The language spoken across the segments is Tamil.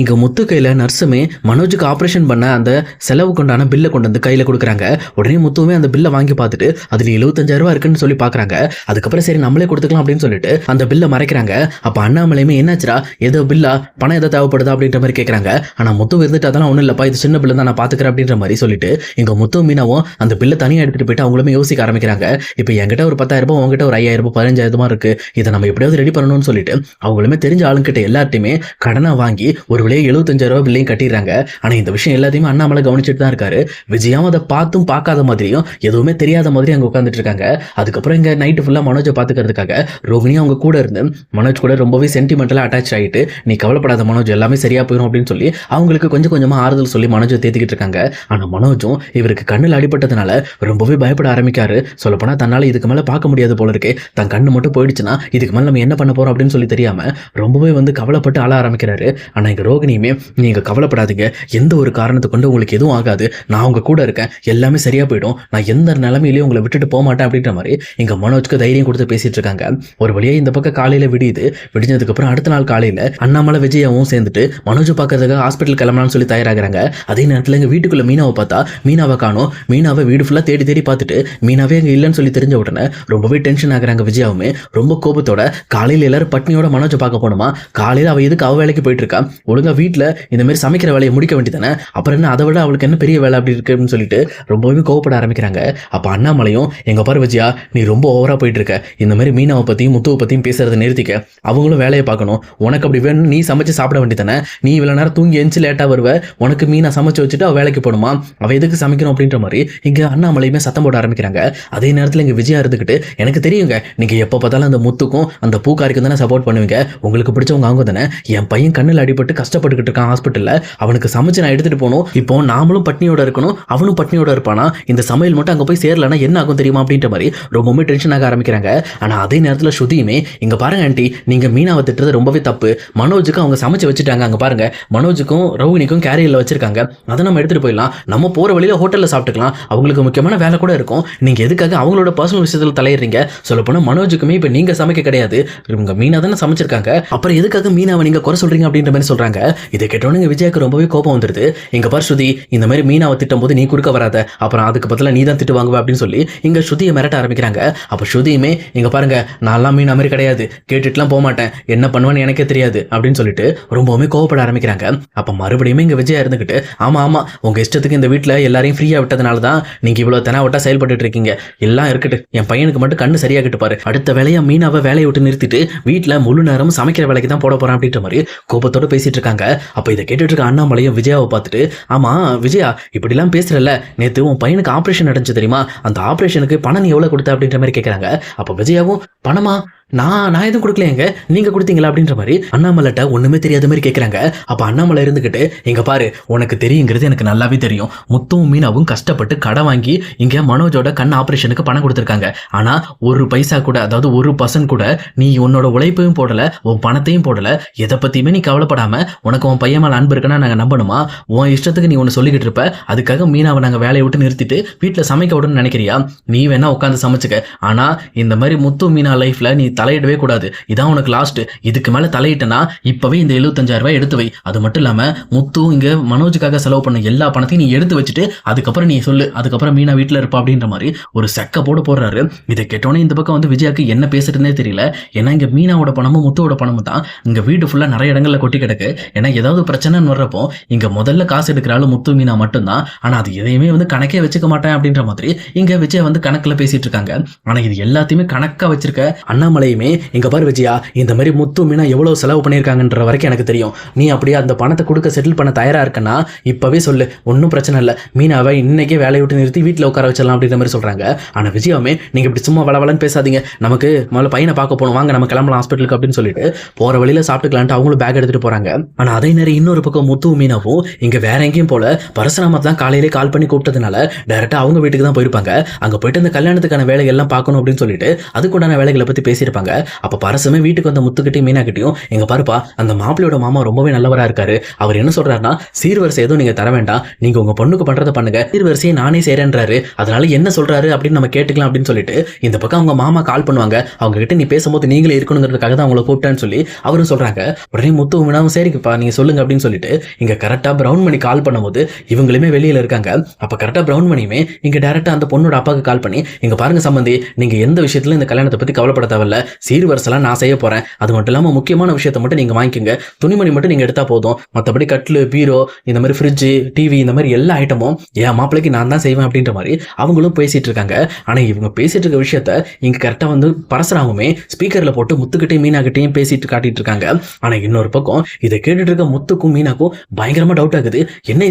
இங்க முத்து கையில நர்ஸுமே மனோஜுக்கு ஆபரேஷன் பண்ண அந்த செலவுக்கு உண்டான பில்லை கொண்டு வந்து கையில கொடுக்குறாங்க. உடனே முத்துவுமே அந்த பில்லை வாங்கி பார்த்துட்டு அதுல 75,000 இருக்குன்னு சொல்லி பாக்குறாங்க. அதுக்கப்புறம் சரி நம்மளே கொடுத்துக்கலாம் அப்படின்னு சொல்லிட்டு அந்த பில்லை மறைக்கிறாங்க. அப்ப அண்ணாமலையுமே என்னாச்சுரா, ஏதோ பில்லா, பணம் ஏதோ தேவைப்படுதா அப்படின்ற மாதிரி கேட்கறாங்க. ஆனா முத்து இருந்துட்டு அதெல்லாம் ஒண்ணும் இல்லப்பா, இது சின்ன பில்லு தான், நான் பாத்துக்கிறேன் அப்படின்ற மாதிரி சொல்லிட்டு இங்க முத்து மீனாவும் அந்த பில்லை தனியா எடுத்துட்டு போயிட்டு அவங்களுமே யோசிக்க ஆரம்பிக்கிறாங்க. இப்ப என்கிட்ட ஒரு 10,000 ரூபாய், உங்ககிட்ட ஒரு 5,000 ரூபாய், 15,000 இருக்கு, இதை நம்ம எப்படியாவது ரெடி பண்ணணும்னு சொல்லிட்டு அவங்களுமே தெரிஞ்ச ஆளுங்கிட்ட எல்லாத்தையுமே கடனா வாங்கி ஒரு விலையை 75,000 ரூபாய் பில்லையும் கட்டிடுறாங்க. ஆனா இந்த விஷயம் எல்லாத்தையுமே அண்ணாமலை கவனிச்சுட்டு தான் இருக்காரு. விஜயாவும் அதை பார்த்தும் பார்க்காத மாதிரியும் எதுவுமே தெரியாத மாதிரி அங்க உட்காந்துட்டு இருக்காங்க. அதுக்கப்புறம் இங்க நைட்டு ஃபுல்லா மனோஜை பாத்துக்கிறதுக்காக ரோகிணி அவங்க கூட இருந்து மனோஜ் கூட ரொம்பவே சென்டிமெண்டலா அட்டாச் ஆகிட்டு, நீ கவலைப்படாத மனோஜ், எல்லாமே சரியா போயிடும் அப்படின்னு சொல்லி அவங்களுக்கு கொஞ்சம் கொஞ்சமா ஆறுதல் சொல்லி மனோஜை தேத்திக்கிட்டு இருக்காங்க. ஆனா மனோஜும் இவருக்கு கண்ணில் அடிபட்டதுனால ரொம்பவே பயப்பட ஆரம்பிக்காரு. சொல்லப்போனா தன்னால இதுக்கு மேல பார்க்க முடியாது போல இருக்கு, தன் கண்ணு மட்டும் போயிடுச்சுன்னா இதுக்கு மேல நம்ம என்ன பண்ண போறோம் அப்படின்னு சொல்லி தெரியாம ரொம்பவே கவலைப்பட்டு அழ ஆரம்பிக்கிறாரு. ஆனா இங்க ரோகிணியுமே, நீங்க கவலைப்படாதீங்க, எந்த ஒரு காரணத்தை கொண்டு உங்களுக்கு எதுவும் ஆகாது, நான் உங்க கூட இருக்கேன், எல்லாமே சரியா போயிடும், நான் எந்த நிலைமையிலையும் உங்களை விட்டுட்டு போக மாட்டேன் அப்படின்ற மாதிரி இங்க மனோஜ்க்கு தைரியம் கொடுத்து பேசிட்டு இருக்காங்க. ஒரு வழியா இந்த பக்கம் காலையில விடிஞ்சதுக்கு அப்புறம் அடுத்த நாள் காலையில அண்ணாமலை விஜயாவும் சேர்ந்துட்டு மனோஜ் பார்க்கறதுக்காக ஹாஸ்பிட்டல் கிளம்பலாம்னு சொல்லி தயாராகிறாங்க. அதே நேரத்தில் எங்க வீட்டுக்குள்ள மீனாவை பார்த்தா மீனாவை காணோம். மீனாவை வீடு ஃபுல்லா தேடி தேடி பார்த்துட்டு மீனாவே அங்க இல்லைன்னு சொல்லி தெரிஞ்ச உடனே ரொம்பவே டென்ஷன் ஆகுறாங்க. விஜயாவுமே ரொம்ப கோபத்தோட, காலையில எல்லாரும் பட்னியோட மனோஜை பார்க்க போனோமா, காலையில அவ எதுக்கு அவ வேலைக்கு போயிட்டு இருக்கா, ஒழுங்கா வீட்டுல இந்த மாதிரி சமைக்கிற வேலையை முடிக்க வேண்டியதானே, அப்புறம் என்ன அதை விட அவளுக்கு என்ன பெரிய வேலை அப்படி இருக்குன்னு சொல்லிட்டு ரொம்பவே கோவப்பட ஆரம்பிக்கிறாங்க. அப்ப அண்ணாமலையும், எங்க பாரு விஜயா, நீ ரொம்ப ஓவரா போயிட்டு இருக்க, இந்த மாதிரி மீனாவை பத்தியும் முத்துவை பத்தியும் பேசுறதை நிறுத்திக்க, அவங்களும் வேலையை பார்க்கணும், உனக்கு அப்படி வேணும் நீ சமைச்சு சாப்பிட வேண்டியதானே, நீ இவ்வளவு நேரம் தூங்கி எஞ்சி லேட்டா வருவ, உனக்கு மீனா சமைச்சு வச்சுட்டு அவ வேலைக்கு போகணுமா, அவ எதுக்கு சமைக்கணும் அப்படின்ற மாதிரி இங்க அண்ணாமலையுமே சத்தம் போட ஆரம்பிக்கிறாங்க. அதே நேரத்தில் இங்க விஜயா இருந்துகிட்டு, எனக்கு தெரியுங்க, நீங்க எப்ப பார்த்தாலும் அந்த முத்துக்கும் அந்த பூக்காரிக்கும் தானே சப்போர்ட் பண்ணுவீங்க, உங்களுக்கு பிடிச்சவங்க அவங்க தானே, என் பையன் கண்ணில் அடிபட்டு கஷ்டப்பட்டுக்கிட்டு இருக்கான் ஹாஸ்பிட்டல்ல, அவனுக்கு சமைச்சு நான் எடுத்துட்டு போகணும், இப்போ நாமளும் பட்னியோட இருக்கணும், அவனும் பட்னியோட இருப்பானா, இந்த சமையல் மட்டும் அங்க போய் சேரலன்னா என்ன ஆகும் தெரியுமா அப்படின்ற மாதிரி ரொம்பவே டென்ஷன் ஆக ஆரம்பிக்கிறாங்க. ஆனா அதே நேரத்தில் ஸ்ருதியுமே, இங்க பாருங்க ஆண்டி, நீங்க மீனாவை திட்டுறது ரொம்பவே தப்பு, மனோஜுக்கு அவங்க சமைச்சு வச்சுட்டாங்க, அங்க பாருங்க மனோஜுக்கும் ரோஹிணிக்கும் கேரியர்ல வச்சிருக்காங்க, அதை நம்ம எடுத்துட்டு போயிடலாம், நம்ம போற வழியில ஹோட்டல்ல சாப்பிட்டுக்கலாம், அவங்களுக்கு முக்கியமான வேலை கூட இருக்கும், நீங்க எதுக்காக அவங்களோட பர்சனல் விஷயத்துல தலையிடுறீங்க, சொல்லப்போனா மனோஜுக்குமே இப்ப நீங்க சமைக்க கிடையாது, இவங்க மீனா தானே சமைச்சிருக்காங்க, அப்புறம் எதுக்காக மீனாவை நீங்க குறை சொல்றீங்க அப்படின்ற மாதிரி சொல்றாங்க. இதை கேட்டோன்னு விஜயாக்கு ரொம்பவே கோபம் வந்துருது. இங்க பார் ஸ்ருதி, இந்த மாதிரி மீனாவை திட்டும் போது நீ குறுக்க வராத, அப்புறம் அதுக்கு பதிலா நீ தான் திட்டு வாங்குவ அப்படின்னு சொல்லி இங்க ஸ்ருதியை மிரட்ட ஆரம்பிக்கிறாங்க. அப்ப ஸ்ருதியுமே, இங்க பாருங்க நான்லாம் மீனா மாதிரி கிடையாது, கேட்டுட்டுலாம் போக மாட்டேன், என்ன பண்ணுவேன்னு எனக்கே தெரியாது அப்படின்னு சொல்லிட்டு ரொம்பவுமே கோவப்பட ஆரம்பிக்கிறாங்க. அப்ப மறுபடியும் இங்க விஜயா இருந்துகிட்டு, ஆமா ஆமா, உங்க இஷ்டத்துக்கு இந்த வீட்டுல எல்லாரையும் ஃப்ரீயா விட்டதுனால தான் நீங்க இவ்வளவு தெனாவட்டா செயல்பட்டு இருக்கீங்க, எல்லாம் இருக்கட்டு, என் பையனுக்கு மட்டும் கண்ணு சரியாகிட்டு பாரு, அடுத்த வேலையா மீனாவை வேலையை விட்டு நிறுத்திட்டு வீட்டுல முழு நேரம் சமைக்கிற வேலைக்கு தான் போட போறேன் அப்படின்ற மாதிரி கோபத்தோட பேசிட்டு இருக்காங்க. அப்ப இதை கேட்டுட்டு இருக்க அண்ணாமலையும் விஜயாவை பார்த்துட்டு, ஆமா விஜயா, இப்படி எல்லாம் பேசுறல, நேத்து உன் பையனுக்கு ஆபரேஷன் நடந்துச்சு தெரியுமா, அந்த ஆபரேஷனுக்கு பணம் நீ எவ்வளவு கொடுத்த அப்படின்ற மாதிரி கேட்கறாங்க. அப்ப விஜயாவும், பணமா, நான் எதுவும் கொடுக்கலையேங்க, நீங்க கொடுத்தீங்களா அப்படின்ற மாதிரி அண்ணாமலைட்ட ஒண்ணுமே தெரியாத மாதிரி கேட்கறாங்க. அப்ப அண்ணாமலை இருந்துகிட்டு, இங்க பாரு, உனக்கு தெரியுங்கிறது எனக்கு நல்லாவே தெரியும், முத்துவும் மீனாவும் கஷ்டப்பட்டு கடன் வாங்கி இங்க மனோஜோட கண் ஆபரேஷனுக்கு பணம் கொடுத்துருக்காங்க, ஆனா ஒரு பைசா கூட, அதாவது 1% கூட நீ உன்னோட உழைப்பையும் போடல, உன் பணத்தையும் போடல, எதை பத்தியுமே நீ கவலைப்படாம உனக்கு உன் பையன் மேல அன்பு இருக்குன்னா நாங்க நம்பணுமா, உன் இஷ்டத்துக்கு நீ ஒன்னு சொல்லிக்கிட்டு இருப்ப, அதுக்காக மீனாவை நாங்க வேலையை விட்டு நிறுத்திட்டு வீட்டுல சமைக்க விடணும்னு நினைக்கிறியா, நீ வேணா உட்காந்து சமைச்சுக்க, ஆனா இந்த மாதிரி முத்து மீனா லைஃப்ல நீ தலையிடவே கூடாது, இதான் உனக்கு லாஸ்ட், இதுக்கு மேல தலையிட்டனா இப்பவே இந்த 75,000 ரூபாய் எடுத்து வை, அது மட்டும் இல்லாம முத்து இங்க மனோஜுக்காக செலவு பண்ண எல்லா பணத்தையும் நீ எடுத்து வச்சுட்டு அதுக்கப்புறம் நீ சொல்லு, அதுக்கப்புறம் மீனா வீட்டுல இருப்பா அப்படின்ற மாதிரி ஒரு செக்க போடுறாரு. இதை கேட்டோன்னே இந்த பக்கம் விஜயாக்கு என்ன பேசுறதுனே தெரியல. ஏன்னா இங்க மீனாவோட பணமும் முத்துவோட பணமும் தான் இங்க வீடு ஃபுல்லா நிறைய இடங்கள்ல கொட்டி கிடக்கு. ஏன்னா ஏதாவது பிரச்சனைன்னு வர்றப்போ இங்க முதல்ல காசு எடுக்கிறாள் முத்து மீனா மட்டும்தான், ஆனா அது எதையுமே கணக்கே வச்சுக்க மாட்டேன் அப்படின்ற மாதிரி இங்க விஜய் கணக்குல பேசிட்டு இருக்காங்க. ஆனா இது எல்லாத்தையுமே கணக்கா வச்சிருக்க அண்ணாமலையுமே, இங்க பாரு விஜயா, இந்த மாதிரி முத்து மீனா எவ்வளவு செலவு பண்ணியிருக்காங்கன்ற வரைக்கும் எனக்கு தெரியும், நீ அப்படியே அந்த பணத்தை கொடுக்க செட்டில் பண்ண தயாரா இருக்கன்னா இப்பவே சொல்லு, ஒன்றும் பிரச்சனை இல்லை, மீனாவை இன்னைக்கே வேலையை விட்டு நிறுத்தி வீட்டில் உட்கார வச்சிடலாம் அப்படின்ற மாதிரி சொல்றாங்க. ஆனா விஜயாவுமே, நீங்க இப்படி சும்மா வளவலன்னு பேசாதீங்க, நமக்கு முதல்ல பையனை பார்க்க போகணும், வாங்க நம்ம கிளம்பலாம் ஹாஸ்பிட்டலுக்கு அப்படின்னு சொல்லிட்டு போற வழியில சாப்பிட்டுக்கலான்ட்டு அவங்களும் பேக் எடுத்துட்டு போறாங்க. ஆனா அதே நேரம் இன்னொரு பக்கம் முத்து மீனாவும் இங்க வேற எங்கேயும் போல பரசுராமத்தை தான் காலையிலே கால் பண்ணி கூப்பிட்டதுனால டைரக்டா அவங்க வீட்டுக்கு தான் போயிருப்பாங்க. அங்க போயிட்டு அந்த கல்யாணத்துக்கான வேலைகள் எல்லாம் பார்க்கணும் அப்படின்னு சொல்லிட்டு அதுக்குண்டான வேலைகளை பத்தி பேசியிருப்பாங்க. வச்சிருப்பாங்க. அப்ப பரசுமே வீட்டுக்கு வந்த முத்துக்கிட்டையும் மீனாக்கிட்டையும், எங்க பாருப்பா அந்த மாப்பிள்ளையோட மாமா ரொம்பவே நல்லவரா இருக்காரு. அவர் என்ன சொல்றாருன்னா, சீர்வரிசை எதுவும் நீங்க தர வேண்டாம், நீங்க உங்க பொண்ணுக்கு பண்றத பண்ணுங்க, சீர்வரிசையை நானே செய்றேன்றாரு, அதனால என்ன சொல்றாரு அப்படின்னு நம்ம கேட்டுக்கலாம் அப்படின்னு சொல்லிட்டு இந்த பக்கம் அவங்க மாமா கால் பண்ணுவாங்க. அவங்க கிட்ட நீ பேசும்போது நீங்களே இருக்கணுங்கிறதுக்காக தான் அவங்கள கூப்பிட்டேன்னு சொல்லி அவரும் சொல்றாங்க. உடனே முத்து மீனாவும் சரிப்பா நீங்க சொல்லுங்க அப்படின்னு சொல்லிட்டு இங்க கரெக்டா பிரவுன் மணி கால் பண்ணும்போது இவங்களுமே வெளியில இருக்காங்க. அப்ப கரெக்டா பிரவுன் மணியுமே இங்க டைரக்டா அந்த பொண்ணோட அப்பாவுக்கு கால் பண்ணி, இங்க பாருங்க சம்பந்தி, நீங்க எந்த விஷயத்துல இந்த கல்யாணத்தை பத்தி கவலைப்பட தேவையில்ல, சீர்வரிசைலாம் நான் செய்ய போறேன், அது மட்டும் இல்லாம முக்கியமான விஷயத்தை மட்டும் நீங்க வாங்கிக்கோங்க, துணிமணி மட்டும் நீங்க எடுத்தா போதும், மற்றபடி கட்லு பீரோ இந்த மாதிரி ஃப்ரிட்ஜ் டிவி இந்த மாதிரி எல்லா ஐட்டமும் என் மாப்பிளைக்கு நான் தான் செய்வேன் அப்படின்ற மாதிரி அவங்களும் பேசிட்டு இருக்காங்க. ஆனா இவங்க பேசிட்டு இருக்க விஷயத்த இங்க கரெக்டா வந்து பரசுராமுமே ஸ்பீக்கர்ல போட்டு முத்துக்கிட்டையும் மீனாக்கிட்டையும் பேசிட்டு காட்டிட்டு இருக்காங்க. ஆனா இன்னொரு பக்கம் இதை கேட்டுட்டு இருக்க முத்துக்கும் மீனாக்கும் பயங்கரமா டவுட் ஆகுது. என்ன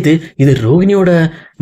இது ரோகிணியோட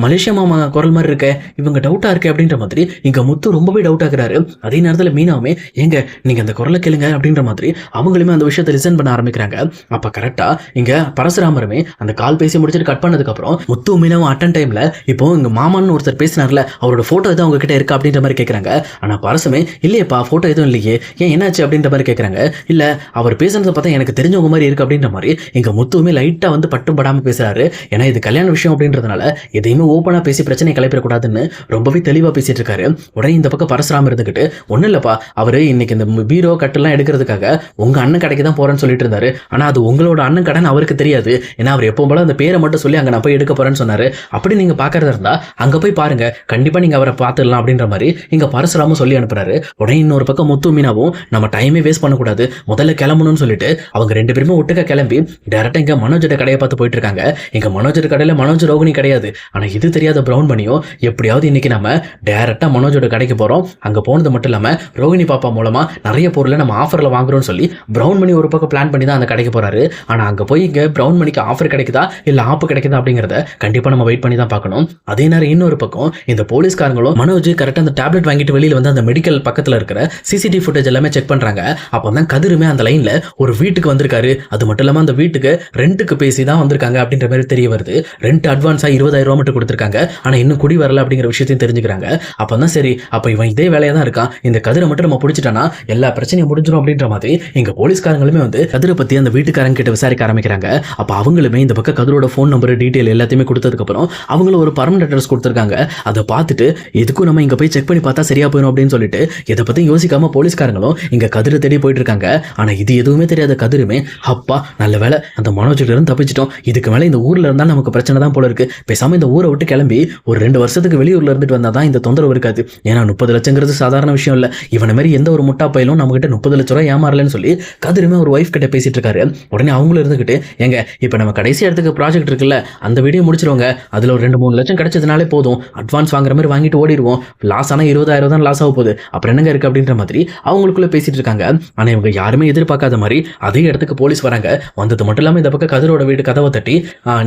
மலேசியா மாமா குரல் மாதிரி இருக்க, இவங்க டவுட்டா இருக்கு அப்படின்ற மாதிரி இங்க முத்து ரொம்பவே டவுட் ஆகுறாரு. அதே நேரத்தில் மீனாவுமே எங்க நீங்க அந்த குரலை கேளுங்க அப்படின்ற மாதிரி அவங்களுமே அந்த விஷயத்தை லிசன் பண்ண ஆரம்பிக்கிறாங்க. அப்ப கரெக்டா இங்க பரசுராமருமே அந்த கால் பேசி முடிச்சுட்டு கட் பண்ணதுக்கு அப்புறம் முத்து மீனாவும் அட்டன் டைம்ல இப்போ இங்க மாமான்னு ஒருத்தர் பேசினார்ல, அவரோட போட்டோ எதுவும் அவங்க கிட்ட இருக்கா அப்படின்ற மாதிரி கேட்கறாங்க. ஆனா பரசுமே இல்லையப்பா போட்டோ எதுவும் இல்லையே, ஏன் என்னாச்சு அப்படின்ற மாதிரி கேட்கறாங்க. இல்ல அவர் பேசுறதை பார்த்தா எனக்கு தெரிஞ்சவங்க மாதிரி இருக்கு அப்படின்ற மாதிரி இங்க முத்துவுமே லைட்டா வந்து பட்டும் படாம பேசுறாரு. ஏன்னா இது கல்யாண விஷயம் அப்படின்றதுனால எதையுமே ஓப்பனா பேசி பிரச்சனை கிளப்பிடக்கூடாதுன்னு ரொம்பவே தெளிவா பேசிட்டு இருக்காரு. உடனே இந்த பக்கம் பரசுராம இருந்துகிட்டு, ஒன்னும் இல்லப்பா அவரு இன்னைக்கு இந்த பீரோ கட்டெல்லாம் எடுக்கிறதுக்காக உங்க அண்ணன் கடைக்கு தான் போறேன்னு சொல்லிட்டு இருந்தாரு. ஆனா அது உங்களோட அண்ணன் கடைன்னு அவருக்கு தெரியாது, ஏன்னா அவர் எப்பவும் போல அந்த பேரை மட்டும் சொல்லி அங்க நான் போய் எடுக்க போறேன்னு சொன்னாரு. அப்படி நீங்க பாக்குறதா இருந்தா அங்க போய் பாருங்க, கண்டிப்பா நீங்க அவரை பார்த்துடலாம் அப்படின்ற மாதிரி இங்க பரசுராமும் சொல்லி அனுப்புறாரு. உடனே இன்னொரு பக்கம் முத்து மீனாவும் நம்ம டைமே வேஸ்ட் பண்ணக்கூடாது, முதல்ல கிளம்பணும்னு சொல்லிட்டு அவங்க ரெண்டு பேருமே ஒட்டுக்க கிளம்பி டைரக்டா இங்க மனோஜோட கடையை பார்த்து போயிட்டு இருக்காங்க. இங்க மனோஜோட கடையில மனோஜ் ரோகிணி கிடையாது. ஆனா இது தெரியாத பிரவுன் பண்ணியும் எப்படியாவது இன்னைக்கு நம்ம டைரக்டா மனோஜோட கடைக்கு போறோம், அங்க போனது மட்டும் இல்லாம ரோகிணி பாப்பா மூலமா நிறைய பொருளை நம்ம ஆஃபர்ல வாங்குறோம்னு சொல்லி பிரவுன் மணி ஒரு பக்கம் பிளான் பண்ணி தான் அந்த கடைக்கு போறாரு. ஆனா அங்க போய் இங்க பிரவுன் மணிக்கு ஆஃபர் கிடைக்குதா இல்ல ஆப்பு கிடைக்குதா அப்படிங்கறத கண்டிப்பா நம்ம வெயிட் பண்ணி தான் பார்க்கணும். அதே நேரம் இன்னொரு பக்கம் இந்த போலீஸ்காரங்களும் மனோஜ் கரெக்டா அந்த டேப்லெட் வாங்கிட்டு வெளியில வந்து அந்த மெடிக்கல் பக்கத்துல இருக்கிற சிசிடிவி ஃபுட்டேஜ் எல்லாமே செக் பண்றாங்க. அப்பதான் கதிருமே அந்த லைன்ல ஒரு வீட்டுக்கு வந்திருக்காரு. அது மட்டும் இல்லாம அந்த வீட்டுக்கு ரெண்டுக்கு பேசி தான் வந்திருக்காங்க அப்படின்ற மாதிரி தெரிய வருது. ரெண்ட் அட்வான்ஸா 20,000 ரூபாய் மட்டும் கொடுத்திருக்காங்க. ஆனா இன்னும் குடி வரல அப்படிங்கிற விஷயத்தையும் தெரிஞ்சுக்கிறாங்க. அப்பதான் சரி, அப்ப இவன் இதே வேலையா தான் இருக்கான், இந்த கதிரை மட்டும் நம்ம பிடிச்சிட்டானா எல்லா பிரச்சனையும் முடிஞ்சிடும் அப்படின்ற மாதிரி எங்க போலீஸ்காரங்களுமே வந்து கதிரை பத்தி அந்த வீட்டுக்காரங்க கிட்ட விசாரிக்க ஆரம்பிக்கிறாங்க. அப்ப அவங்களுமே இந்த பக்கம் கதிரோட போன் நம்பர் டீடைல் எல்லாத்தையுமே கொடுத்ததுக்கு அப்புறம் அவங்களும் ஒரு பர்மனன்ட் அட்ரஸ் கொடுத்திருக்காங்க. அதை பார்த்துட்டு எதுக்கும் நம்ம இங்க போய் செக் பண்ணி பார்த்தா சரியா போயிடும் அப்படின்னு சொல்லிட்டு இதை பத்தி யோசிக்காம போலீஸ்காரங்களும் இங்க கதிரை தேடி போயிட்டு இருக்காங்க. ஆனா இது எதுவுமே தெரியாத கதிருமே, அப்பா நல்ல வேலை அந்த மனோஜ்ல இருந்து தப்பிச்சிட்டோம், இதுக்கு மேல இந்த ஊர்ல இருந்தா நமக்கு பிரச்சனை தான் போல இருக்கு, பேசாம இந்த ஊரை விட்டு கிளம்பி ஒரு 2 வருஷத்துக்கு வெளியூர்ல இருந்துட்டு வந்தாதான் இந்த தொந்தரவு இருக்காது. ஏன்னா 30 லட்சங்கிறது சாதாரண விஷயம் இல்ல, இவனை மாதிரி எந்த ஒரு முட்டா பையிலும் நம்ம கிட்ட 30 லட்சம் ரூபாய் ஏமாறலன்னு சொல்லி கதிருமே ஒரு ஒய்ஃப் கிட்ட பேசிட்டு இருக்காரு. உடனே அவங்களும் இருந்துகிட்டு, எங்க இப்ப நம்ம கடைசி இடத்துக்கு ப்ராஜெக்ட் இருக்குல்ல, அந்த வீடியோ முடிச்சிருவாங்க, அதுல ஒரு 2-3 லட்சம் கிடைச்சதுனாலே போதும், அட்வான்ஸ் வாங்குற மாதிரி வாங்கிட்டு ஓடிடுவோம், லாஸ் ஆனா 20,000 தான் லாஸ் ஆக போகுது, அப்புறம் என்னங்க இருக்கு அப்படின்ற மாதிரி அவங்களுக்குள்ள பேசிட்டு இருக்காங்க. ஆனா இவங்க யாருமே எதிர்பார்க்காத மாதிரி அதே இடத்துக்கு போலீஸ் வராங்க. வந்தது மட்டும் இல்லாம இந்த பக்கம் கதிரோட வீடு கதவை தட்டி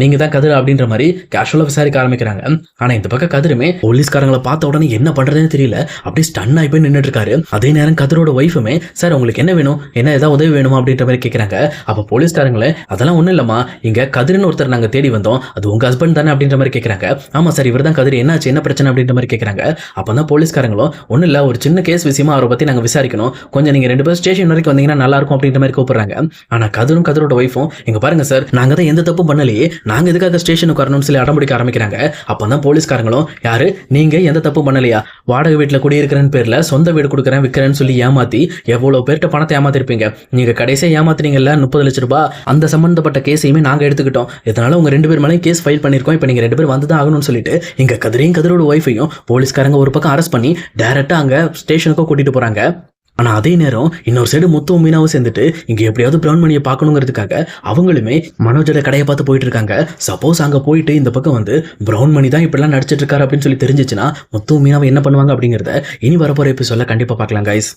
நீங்க தான் கதிர் அப்படின்ற மாதிரி கேஷுவலா விசாரிக்க ஆரம்பிக்கிறாங்க. ஆனா இந்த பக்கம் கதிருமே போலீஸ்காரங்களை பார்த்த உடனே என்ன பண்றதுன்னு தெரியல, அப்படியே ஸ்டன் ஆகி போய் நின்றுட்டு இருக்காரு. அதே நேரம் கதிரோட ஒய்ஃபுமே, சார் உங்களுக்கு என்ன வேணும், என்ன ஏதாவது உதவி வேணுமா அப்படின்ற மாதிரி கேட்கறாங்க. அப்ப போலீஸ்காரங்களே, அதெல்லாம் ஒண்ணும் இல்லம்மா, இங்க கதிர்னு ஒருத்தர் நாங்க தேடி வந்தோம், அது உங்க ஹஸ்பண்ட் தானே அப்படின்ற மாதிரி கேட்கறாங்க. ஆமா சார் இவர் தான் கதிர், என்னாச்சு என்ன பிரச்சனை அப்படின்ற மாதிரி கேட்கறாங்க. அப்பதான் போலீஸ்காரங்களும், ஒன்னும் இல்ல ஒரு சின்ன கேஸ் விஷயமா அவரை பத்தி நாங்க விசாரிக்கணும், கொஞ்சம் நீங்க 2 பேரும் ஸ்டேஷன் வரைக்கும் வந்தீங்கன்னா நல்லா இருக்கும் அப்படின்ற மாதிரி கூப்பிடுறாங்க. ஆனா கதிரும் கதிரோட ஒய்ஃபும், இங்க பாருங்க சார் நாங்க தான் எந்த தப்பும் பண்ணலையே, நாங்க எதுக்காக ஸ்டேஷனுக்கு வரணும்னு சொல்லி அடம்பிடிக்க ஆரம்பிக்கிறாங்க. அப்பதான் போலீஸ்காரங்களும், யாரு நீங்க எந்த தப்பு பண்ணலையா, வாடகை வீட்டுல குடியிருக்கிறேன் பேர்ல சொந்த வீடு கொடுக்குறேன் விற்கிறேன்னு சொல்லி ஏமாத்தி எவ்வளவு பேர்ட்ட பணத்தை ஏமாத்திருப்பீங்க, நீங்க கடைசியா ஏமாத்தினீங்கல்ல 30 லட்சம் ரூபாய், அந்த சம்பந்தப்பட்ட கேஸையுமே நாங்க எடுத்துக்கிட்டோம், இதனால உங்க 2 பேர் மேலேயும் கேஸ் ஃபைல் பண்ணிருக்கோம், இப்ப நீங்க 2 பேர் வந்துதான் ஆகணும்னு சொல்லிட்டு இங்க கதிரையும் கதிரோட ஒய்ஃபையும் போலீஸ்காரங்க ஒரு பக்கம் அரெஸ்ட் பண்ணி டைரக்டா அங்க ஸ்டேஷனுக்கு கூட்டிட்டு போறாங்க. ஆனா அதே நேரம் இன்னொரு சைடு முத்துவும் மீனாவும் சேர்ந்துட்டு இங்க எப்படியாவது பிரவுன் மணியை பார்க்கணுங்கிறதுக்காக அவங்களுமே மனோஜோட கடையை பார்த்து போயிட்டு இருக்காங்க. சப்போஸ் அங்க போயிட்டு இந்த பக்கம் வந்து பிரவுன் மணி தான் இப்படிலாம் நடிச்சிட்டு இருக்காரு அப்படின்னு சொல்லி தெரிஞ்சிச்சுன்னா முத்துவும் மீனாவும் என்ன பண்ணுவாங்க அப்படிங்கிறத இனி வரப்போற எபிசோட்ல கண்டிப்பா பார்க்கலாம் கைஸ்.